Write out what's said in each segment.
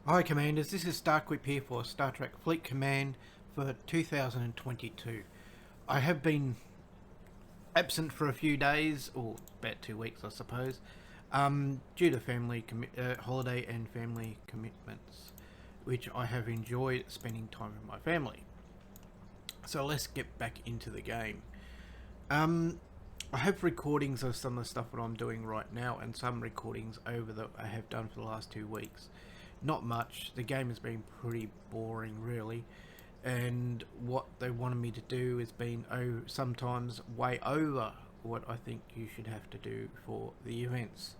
Hi Commanders, this is StarQuip here for Star Trek Fleet Command for 2022. I have been absent for a few days, or about 2 weeks I suppose, due to family holiday and family commitments, which I have enjoyed spending time with my family. So let's get back into the game. I have recordings of some of the stuff that I'm doing right now and some recordings over that I have done for the last 2 weeks. Not much. The game has been pretty boring really, and what they wanted me to do has been sometimes way over what I think you should have to do for the events.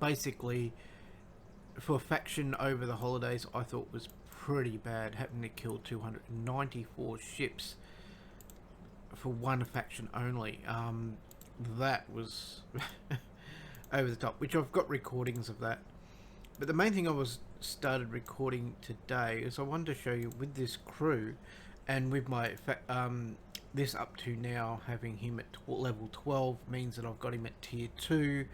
Basically, for faction over the holidays, I thought was pretty bad, having to kill 294 ships for one faction only. That was over the top, which I've got recordings of that. But the main thing I started recording today is I wanted to show you with this crew, and with my this up to now having him at level 12 means that I've got him at tier 2,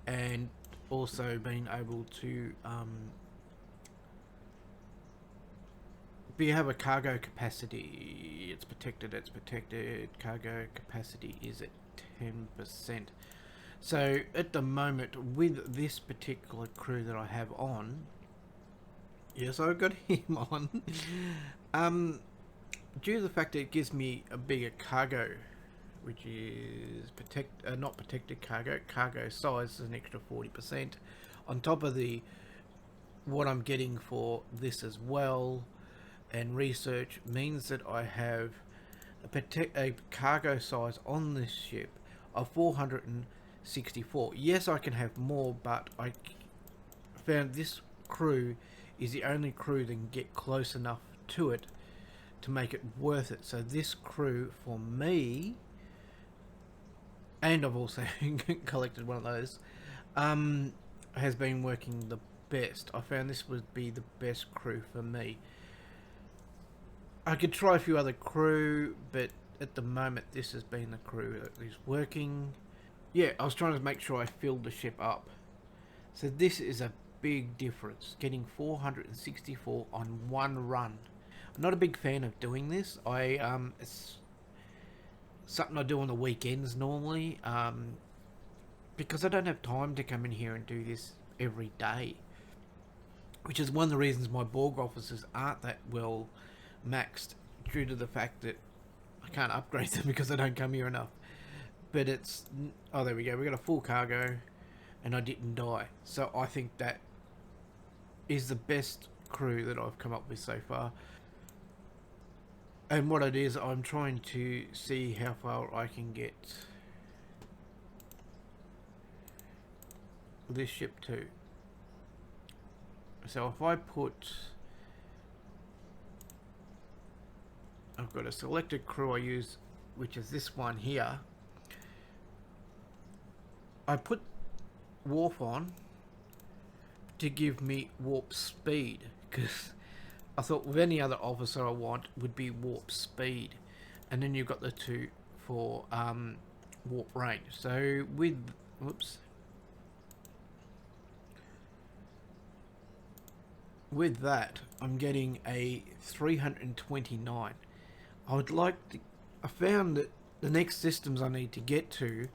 and also being able to have a cargo capacity. It's protected. Cargo capacity is at 10%. So at the moment, with this particular crew that I have on, yes, I've got him on, due to the fact that it gives me a bigger cargo, which is not protected cargo size is an extra 40%, on top of what I'm getting for this as well, and research means that I have a cargo size on this ship of 464. Yes, I can have more, but I found this crew is the only crew that can get close enough to it to make it worth it. So this crew for me, and I've also collected one of those, has been working the best. I found this would be the best crew for me. I could try a few other crew, but at the moment this has been the crew that is working. Yeah, I was trying to make sure I filled the ship up. So this is a big difference, getting 464 on one run. I'm not a big fan of doing this. It's something I do on the weekends normally, because I don't have time to come in here and do this every day, which is one of the reasons my Borg officers aren't that well maxed, due to the fact that I can't upgrade them because I don't come here enough. But it's, oh, there we go, we got a full cargo and I didn't die, so I think that is the best crew that I've come up with so far. And what it is, I'm trying to see how far I can get this ship to. So if I put, I've got a selected crew I use, which is this one here. I put warp on to give me warp speed, because I thought with any other officer I want would be warp speed, and then you've got the two for warp range. So with, whoops, with that I'm getting a 329. I would like to, I found that the next systems I need to get to,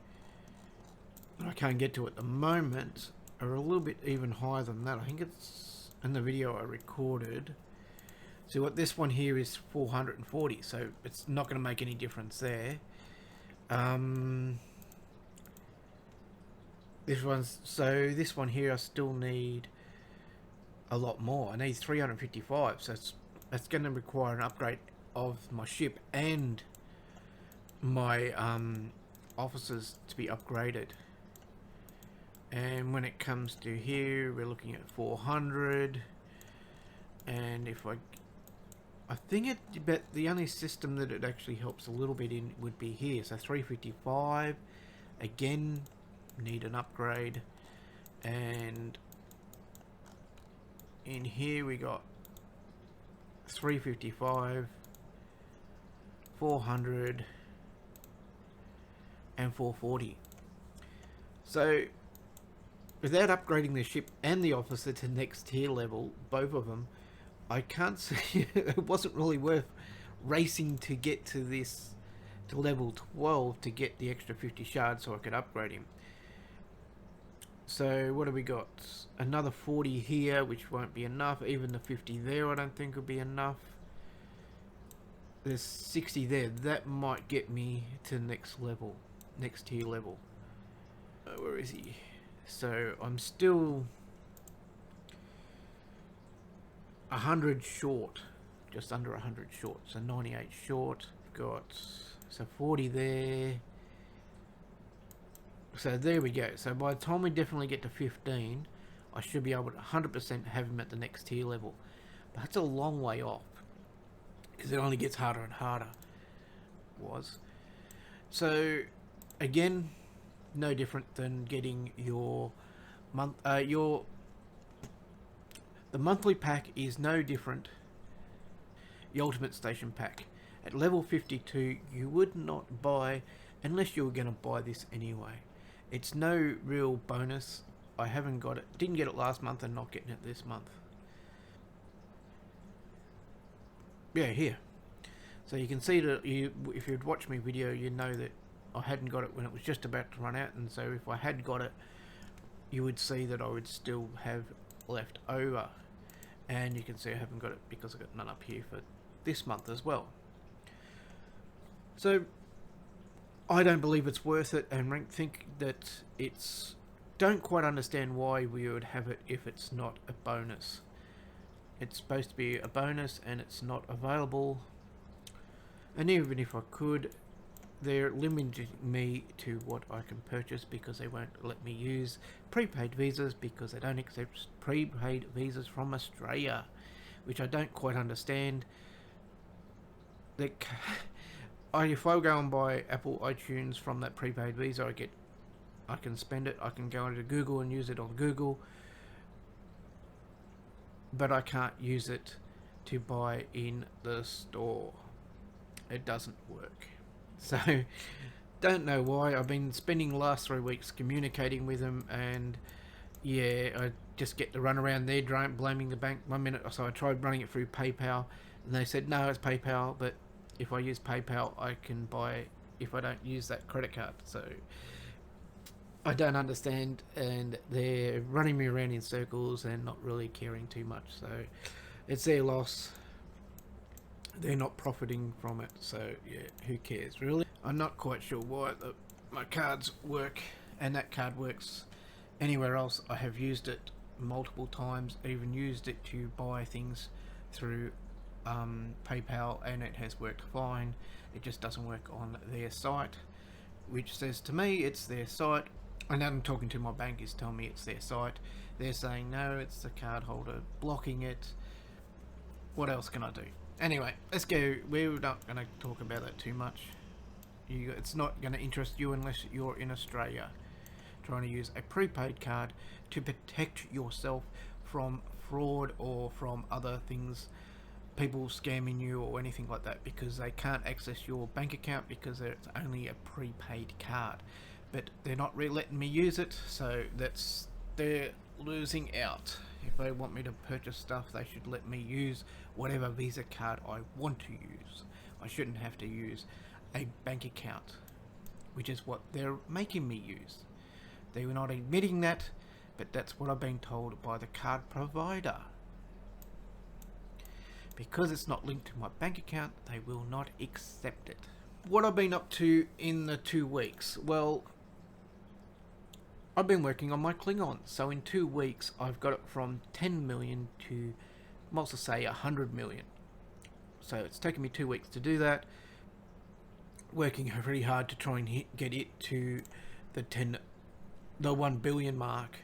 that I can't get to at the moment, are a little bit even higher than that. I think it's in the video I recorded. So what this one here is 440, so it's not going to make any difference there. This one here I still need a lot more. I need 355, so that's going to require an upgrade of my ship and my officers to be upgraded. And when it comes to here, we're looking at 400, and if I think but the only system that it actually helps a little bit in would be here. So 355, again, need an upgrade. And in here we got 355, 400, and 440. So without upgrading the ship and the officer to next tier level, both of them, I can't see it wasn't really worth racing to get to this, to level 12 to get the extra 50 shards so I could upgrade him. So what have we got? Another 40 here, which won't be enough. Even the 50 there I don't think will be enough. There's 60 there. That might get me to the next level, next tier level. Where is he? So I'm still 100 short, just under 100 short, so 98 short. Got so 40 there. So there we go. So by the time we definitely get to 15, I should be able to 100% have him at the next tier level. But that's a long way off, because it only gets harder and harder. So again, no different than getting your month. The monthly pack is no different. The ultimate station pack at level 52, you would not buy unless you were going to buy this anyway. It's no real bonus. I haven't got it. Didn't get it last month and not getting it this month. Yeah, here. So you can see that if you'd watched my video, you know that I hadn't got it when it was just about to run out, and so if I had got it, you would see that I would still have left over. And you can see I haven't got it because I got none up here for this month as well. So I don't believe it's worth it, and think that it's... Don't quite understand why we would have it if it's not a bonus. It's supposed to be a bonus and it's not available. And even if I could, they're limiting me to what I can purchase because they won't let me use prepaid visas, because they don't accept prepaid visas from Australia, which I don't quite understand. If I go and buy Apple iTunes from that prepaid visa, I can spend it. I can go into Google and use it on Google, but I can't use it to buy in the store. It doesn't work. So don't know why. I've been spending the last 3 weeks communicating with them, and yeah, I just get to run around there blaming the bank 1 minute. So I tried running it through PayPal, and they said no, it's PayPal, but if I use PayPal I can buy if I don't use that credit card. So I don't understand, and they're running me around in circles and not really caring too much. So it's their loss. They're not profiting from it, so yeah, who cares really? I'm not quite sure why my cards work, and that card works anywhere else. I have used it multiple times, even used it to buy things through PayPal, and it has worked fine. It just doesn't work on their site, which says to me it's their site, and I'm talking to my bank is telling me it's their site. They're saying no, it's the card holder blocking it. What else can I do? Anyway, let's go. We're not going to talk about that too much. It's not going to interest you unless you're in Australia trying to use a prepaid card to protect yourself from fraud or from other things, people scamming you or anything like that, because they can't access your bank account because it's only a prepaid card. But they're not really letting me use it, so they're losing out. If they want me to purchase stuff, they should let me use whatever Visa card I want to use. I shouldn't have to use a bank account, which is what they're making me use. They were not admitting that, but that's what I've been told by the card provider. Because it's not linked to my bank account, they will not accept it. What I've been up to in the 2 weeks? Well, I've been working on my Klingons. So in 2 weeks, I've got it from 10 million to, let's just say, 100 million. So it's taken me 2 weeks to do that. Working really hard to try and get it to the 1 billion mark.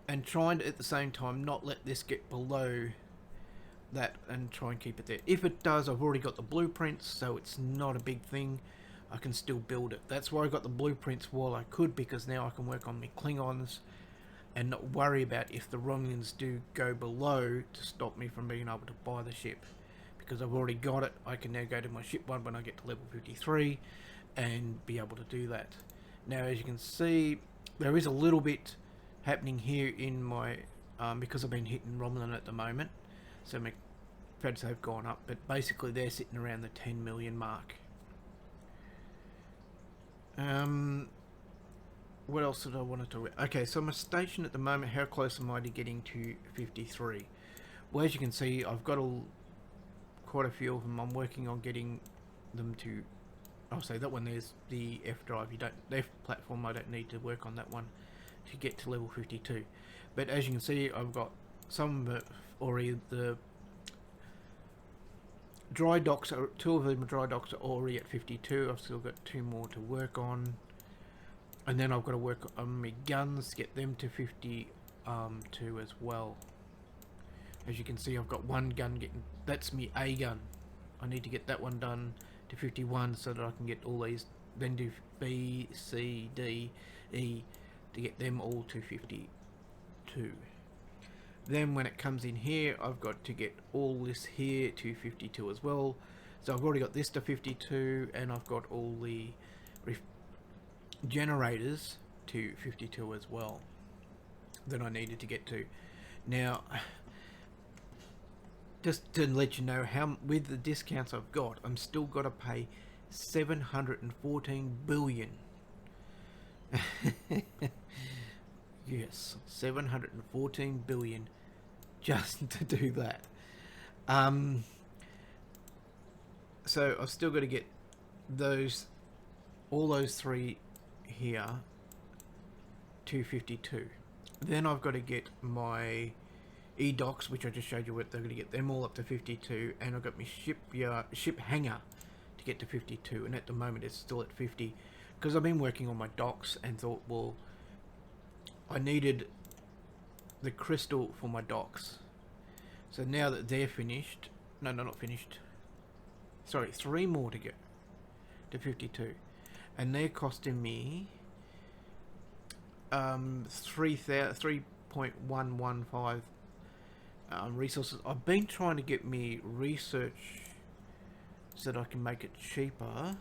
And trying to, at the same time, not let this get below that and try and keep it there. If it does, I've already got the blueprints, so it's not a big thing. I can still build it. That's why I got the blueprints while I could, because now I can work on my Klingons and not worry about if the Romulans do go below to stop me from being able to buy the ship. Because I've already got it, I can now go to my ship one when I get to level 53 and be able to do that. Now, as you can see, there is a little bit happening here in my because I've been hitting Romulan at the moment, so my Feds have gone up, but basically they're sitting around the 10 million mark. What else did I want to talk about? Okay, so my station at the moment, how close am I to getting to 53? Well, as you can see, I've got quite a few of them. I'm working on getting them to, I'll say that one, there's the F drive. The F platform, I don't need to work on that one to get to level 52. But as you can see, I've got some of it already, the dry docks, two of them dry docks are already at 52. I've still got 2 more to work on. And then I've got to work on my guns, get them to 52 as well. As you can see, I've got one gun getting, that's me A gun. I need to get that one done to 51 so that I can get all these, then do B, C, D, E to get them all to 52. Then when it comes in here, I've got to get all this here to 52 as well. So I've already got this to 52, and I've got all the generators to 52 as well that I needed to get to. Now, just to let you know, how with the discounts I've got, I'm still got to pay 714 billion. Yes, 714 billion just to do that. So I've still got to get all those 3 here to 52. Then I've got to get my E-docks, which I just showed you what they're going to get them all up to 52, and I've got my ship hangar to get to 52, and at the moment it's still at 50 because I've been working on my docks and thought, well, I needed the crystal for my docks. So now that they're finished, no, not finished, sorry, 3 more to get to 52, and they're costing me 3.115 resources. I've been trying to get me research so that I can make it cheaper.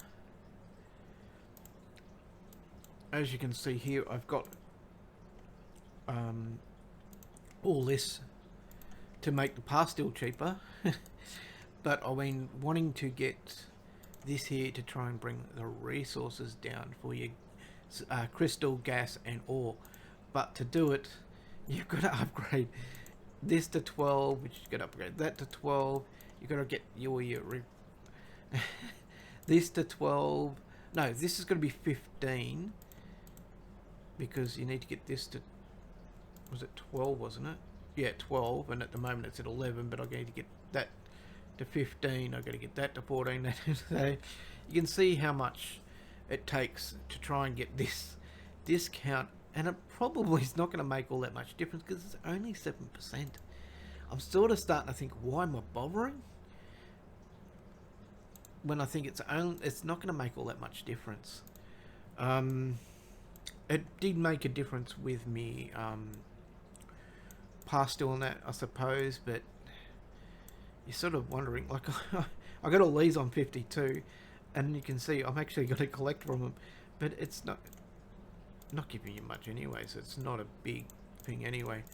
As you can see here, I've got all this to make the pastille cheaper, but I've been wanting to get this here to try and bring the resources down for you, crystal, gas and ore. But to do it, you've got to upgrade this to 12, which you got to upgrade that to 12. You've got to get your this to 12. No, this is going to be 15 because you need to get this to, was it 12, wasn't it? Yeah, 12, and at the moment it's at 11, but I'm going to get that to 15. I've got to get that to 14. So you can see how much it takes to try and get this discount, and it probably is not going to make all that much difference because it's only 7%. I'm sort of starting to think, why am I bothering? When I think it's not going to make all that much difference. It did make a difference with me pastille and that, I suppose, but you're sort of wondering, like, I got all these on 52, and you can see I'm actually going to collect from them, but it's not giving you much anyway, so it's not a big thing anyway.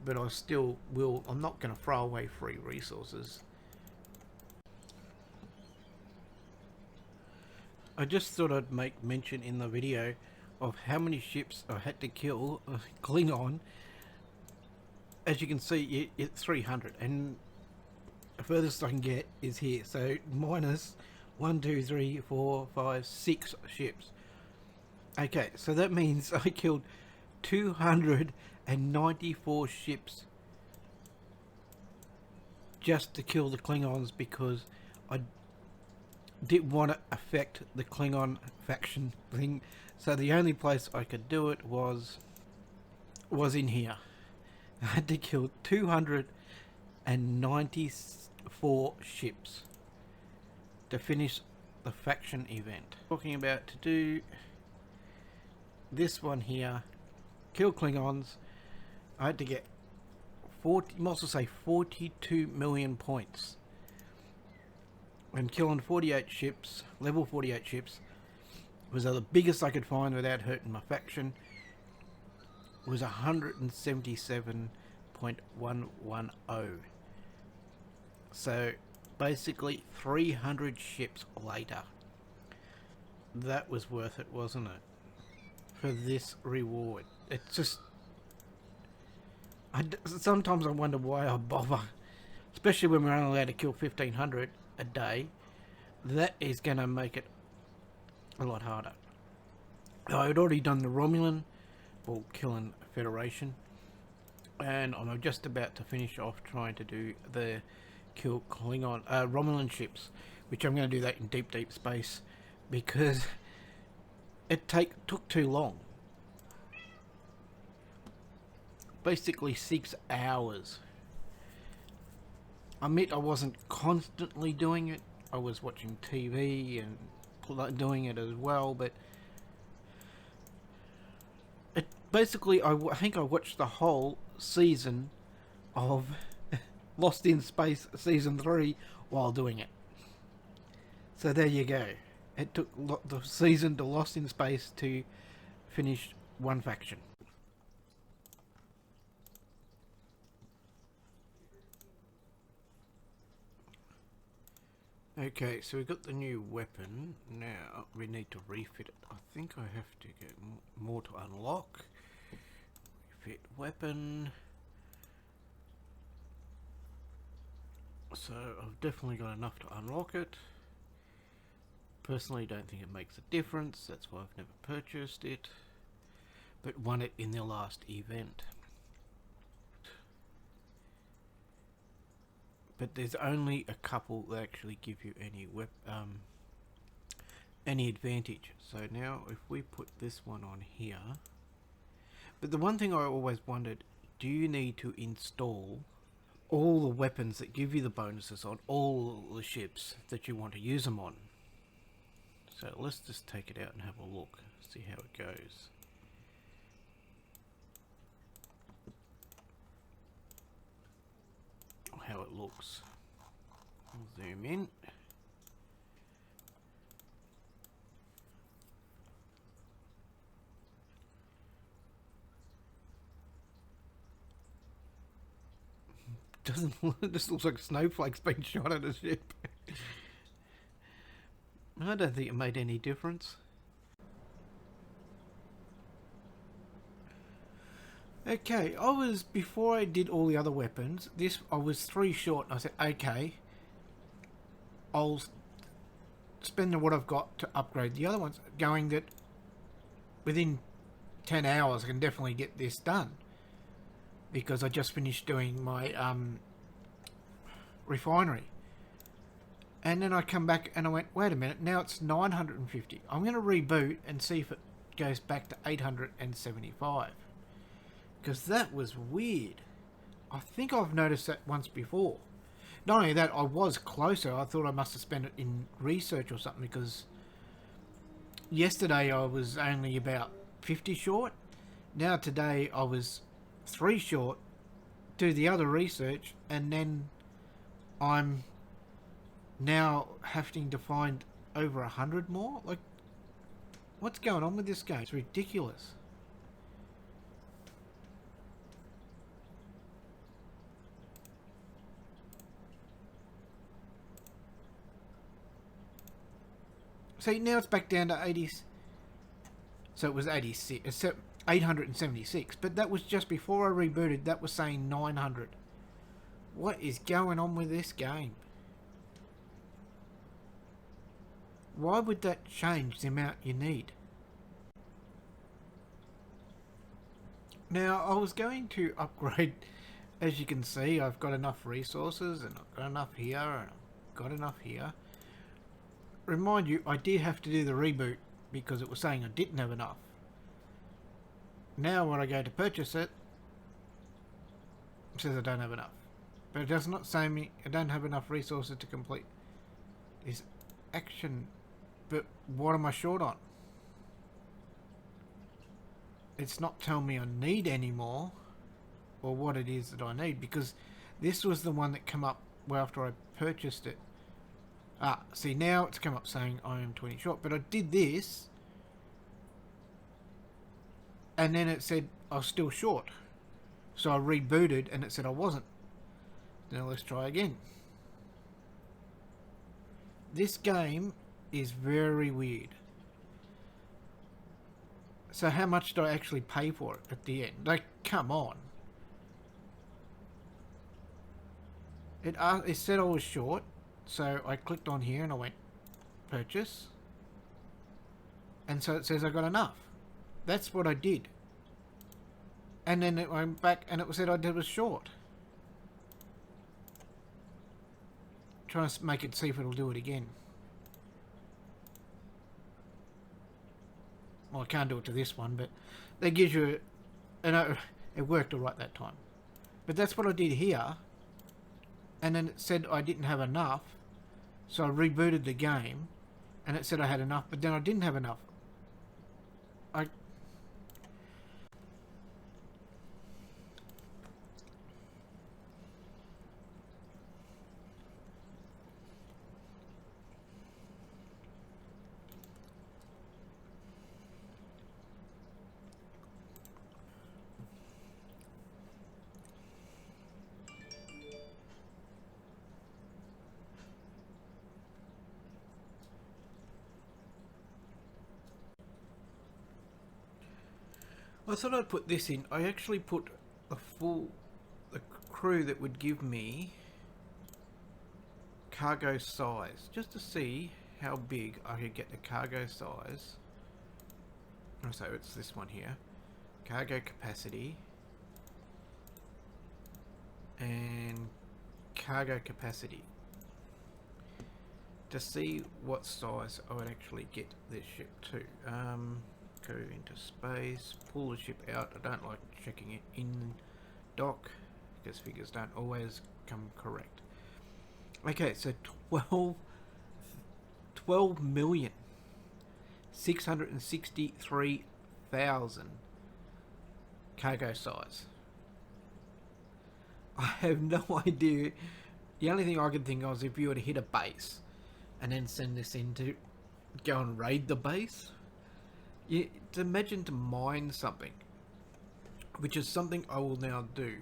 But I still will, I'm not going to throw away free resources. I just thought I'd make mention in the video of how many ships I had to kill Klingon. As you can see, it's 300, and the furthest I can get is here. So minus 1, 2, 3, 4, 5, 6 ships. Okay, so that means I killed 294 ships just to kill the Klingons because I didn't want to affect the Klingon faction thing. So the only place I could do it was in here. I had to kill 294 ships to finish the faction event. Talking about to do this one here, kill Klingons, I had to get 42 million points. And killing 48 ships, level 48 ships, was the biggest I could find without hurting my faction. was 177.110. So basically 300 ships later. That was worth it, wasn't it? For this reward. It's just... sometimes I wonder why I bother. Especially when we're only allowed to kill 1,500 a day. That is going to make it a lot harder. I had already done the Romulan, or killing Federation, and I'm just about to finish off trying to do the kill Klingon Romulan ships, which I'm going to do that in deep space because it took too long. Basically 6 hours. I admit I wasn't constantly doing it. I was watching TV and doing it as well, but it basically, I think I watched the whole season of Lost in Space Season 3 while doing it. So there you go. It took the season to Lost in Space to finish one faction. Okay, so we've got the new weapon. Now we need to refit it. I think I have to get more to unlock. Refit weapon. So I've definitely got enough to unlock it. Personally, don't think it makes a difference. That's why I've never purchased it. But won it in the last event. But there's only a couple that actually give you any advantage. So now if we put this one on here. But the one thing I always wondered, do you need to install all the weapons that give you the bonuses on all the ships that you want to use them on? So let's just take it out and have a look, see how it goes. How it looks. I'll zoom in. Doesn't it just looks like snowflakes being shot at a ship. I don't think it made any difference. Okay, before I did all the other weapons, I was 3 short, and I said, okay, I'll spend what I've got to upgrade the other ones, going that within 10 hours I can definitely get this done. Because I just finished doing my refinery. And then I come back and I went, wait a minute, now it's 950. I'm going to reboot and see if it goes back to 875. Because that was weird. I think I've noticed that once before. Not only that, I was closer. I thought I must have spent it in research or something, because yesterday I was only about 50 short. Now today I was 3 short, do the other research, and then I'm now having to find over 100 more. Like, what's going on with this game? It's ridiculous. See, now it's back down to 80. So it was 86. It's 876. But that was just before I rebooted. That was saying 900. What is going on with this game? Why would that change the amount you need? Now, I was going to upgrade. As you can see, I've got enough resources, and I've got enough here, and I've got enough here. Remind you, I did have to do the reboot because it was saying I didn't have enough. Now when I go to purchase it, it says I don't have enough. But it does not say me I don't have enough resources to complete this action. But what am I short on? It's not telling me I need any more, or what it is that I need, because this was the one that came up after I purchased it. See, now it's come up saying I am 20 short, but I did this, and then it said I was still short. So I rebooted and it said I wasn't. Now let's try again. This game is very weird. So how much did I actually pay for it at the end? Like, come on. It said I was short, so I clicked on here and I went purchase. And so it says I got enough. That's what I did. And then it went back and it said I was short. Trying to make it, see if it'll do it again. Well, I can't do it to this one, but they gives you, and it worked all right that time. But that's what I did here. And then it said I didn't have enough, so I rebooted the game, and it said I had enough, but then I didn't have enough. I thought I'd put this in. I actually put the crew that would give me cargo size, just to see how big I could get the cargo size. So it's this one here, cargo capacity and cargo capacity, to see what size I would actually get this ship to. Go into space, pull the ship out. I don't like checking it in dock because figures don't always come correct. Okay, so 12,663,000 cargo size. I have no idea. The only thing I can think of is if you were to hit a base and then send this in to go and raid the base. To imagine to mine something, which is something I will now do.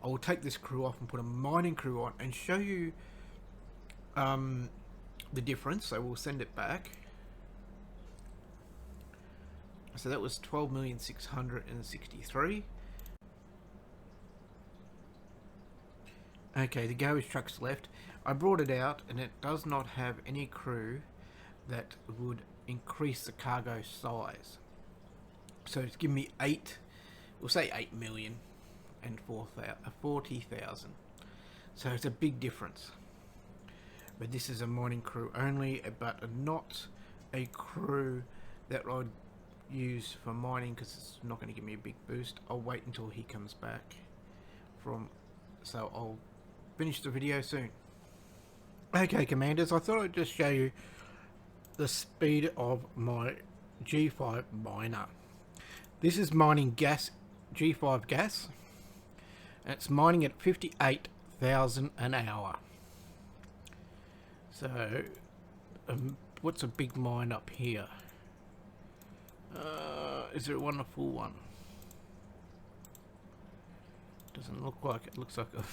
I will take this crew off and put a mining crew on and show you the difference. So we'll send it back. So that was 12,663,000. Okay, the garbage truck's left. I brought it out and it does not have any crew that would increase the cargo size. So it's given me 8, we'll say 8,040,000. So it's a big difference. But this is a mining crew only, but not a crew that I'd use for mining because it's not going to give me a big boost. I'll wait until he comes back so I'll finish the video soon. Okay, commanders, I thought I'd just show you the speed of my G5 miner. This is mining gas, G5 gas, and it's mining at 58,000 an hour. So what's a big mine up here? Is there a full one? Doesn't look like it. Looks like a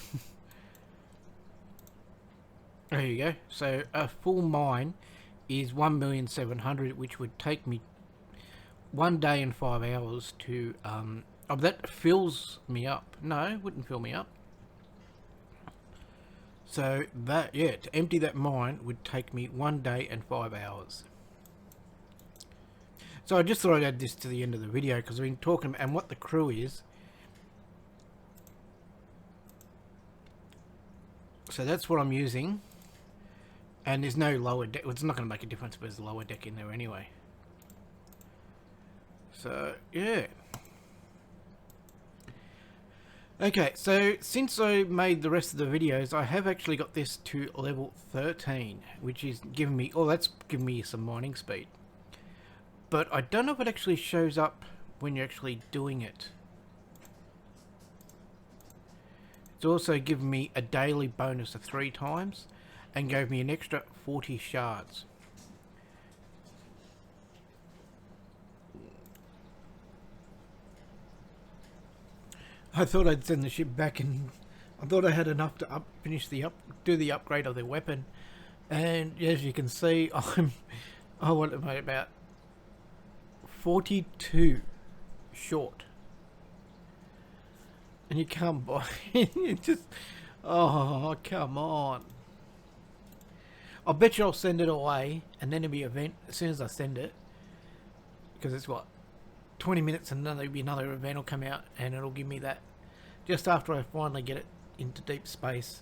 there you go. So a full mine is 1,700,000, which would take me 1 day and 5 hours to oh, that fills me up. No, it wouldn't fill me up. So that, yeah, to empty that mine would take me 1 day and 5 hours. So I just thought I'd add this to the end of the video because we've been talking and what the crew is. So that's what I'm using. And there's no lower deck. It's not going to make a difference if there's a lower deck in there anyway. So, yeah. Okay, so since I made the rest of the videos, I have actually got this to level 13, which is giving me, oh, that's giving me some mining speed. But I don't know if it actually shows up when you're actually doing it. It's also given me a daily bonus of 3 times and gave me an extra 40 shards. I thought I'd send the ship back, and I thought I had enough to do the upgrade of their weapon. And as you can see, I want to make about 42 short, and you can't buy it. It just, oh come on. I bet you I'll send it away, and then it'll be an event as soon as I send it, because it's what, 20 minutes, and then there'll be another event will come out, and it'll give me that just after I finally get it into deep space.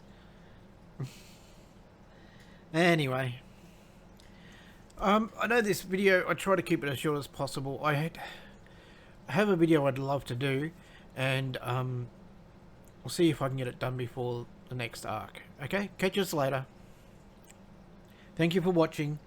Anyway, I know this video, I try to keep it as short as possible. I have a video I'd love to do, and I'll see if I can get it done before the next arc. Okay, catch us later. Thank you for watching.